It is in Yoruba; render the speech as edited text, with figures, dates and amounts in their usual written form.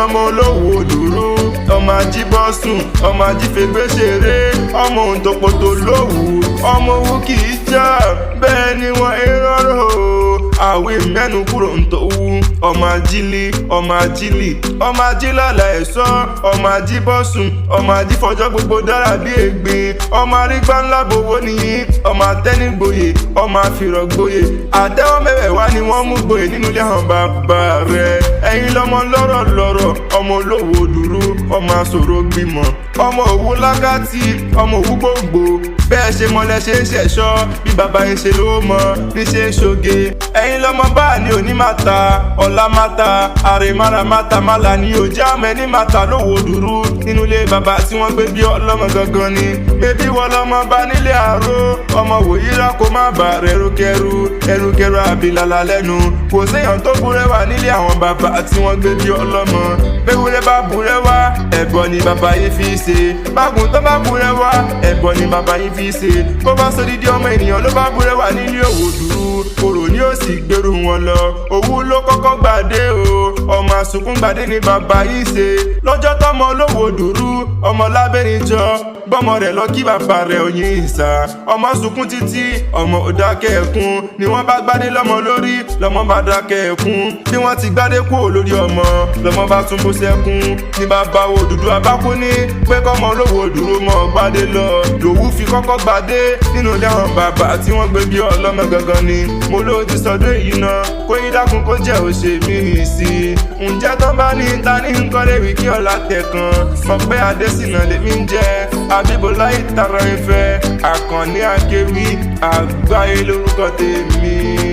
ọmọ olówó Oduru ọmọ ajíbọ́sùn ọmọ ajífẹ́gbẹ́ ṣeré ọmọ òǹtọ̀pọ̀tò lówù ọmọ owó kì í jà bẹ́ẹ̀ ni wọ́n rọrọ̀ àwẹ̀ mẹ́nu kúrò ń tòwú ọmọ ajílì ọmọ ajílì ọmọ ajílàlà ẹ̀ṣọ́ ọmọ ajíbọ́sùn ọmọ ajífọjọ́ gbogbo dára bí ègbin ọmọ arígbá ńlá bowó nìyí ọmọ atẹ́nigboyè ọmọ afìrọ̀gboyè àtẹ́wọ́ mẹ́wẹ̀ẹ́wá ni wọ́n mú gboyè nínú ilé àwọn bàbá rẹ̀ ẹ̀yin lọ́mọ lọ́rọ̀ ọmọ olówó Oduru ọmọ asọ̀rọ̀ gbìmọ̀ ọmọ òwú lákàtì ọmọ òwú gbòǹgbò bẹ́ẹ̀ ṣe mọ́lẹ̀ ṣe ń ṣẹ̀ṣọ́ bí bàbá yín ṣe lówó mọ́ ní ṣe ń ṣoge ẹ̀yin lọ́mọ báà ní òní máta ọ̀la máta àrèmára máta málà ní òjá mẹ́ni máta lówó Oduru nínú ilé bàbá tí wọ́n gbé bí ọlọ́mọ gangan ni bébí wọ́n lọ́mọ bá nílé àró ọmọ wòyíra kó má bà ẹrùkẹrù àbílàlà lẹ́nu kò séèyàn tó búrẹ́wà nílé àwọn bàbá tí wọ́n gbé bí ọlọ́mọ bẹ́wúrẹ́ bá búrẹ́wà ẹbọ ni bàbá yìí fi ṣe bágùn tó bá búrẹ́wà ẹbọ ni bàbá yìí fi ṣe bó bá sọ dídí ọmọ ènìyàn ló bá búrẹ́wà nílé Oduru kòrò ni ó sì gbèrú wọn lọ òwú ló kọ́kọ́ gbàdé o ọmọ àsùnkún gbàdé ni bàbá yìí ṣe lọ́jọ́ tọ́mọ olówó Oduru ọmọ lábẹ́rìnjọ gbọ́mọ rẹ̀ lọ kí bàbá rẹ̀ oyin ìsà ọmọ sunkún títí ọmọ òdákẹ́ ẹkún ni wọ́n bá gbádé lọ́mọ lórí lọ́mọ bá dákẹ́ ẹkún bí wọ́n ti gbádé kúrò lórí ọmọ lọ́mọ bá tún bú sẹ́kún ní bàbá Odùdu abákú ní pé kọ́mọ olówó Oduru mọ́ gbádé lọ lòwú fi kọ́kọ́ gbádé nínú ilé àwọn bàbá tí wọ́n gbé bí ọlọ́mọ gangan ni mo ló ti sọdún èyí náà kó yín dákun kó jẹ́ òṣèmí sí i ǹjẹ́ tó bá ní ta ní nǹkan léwu kí ọ̀la tẹ̀kan mọ̀ pé Adésínà lèmi ń jẹ́ Abíbọ́lá ìtara ìfẹ́ Akanni Akewi Agbaye lórúkọ tèmi.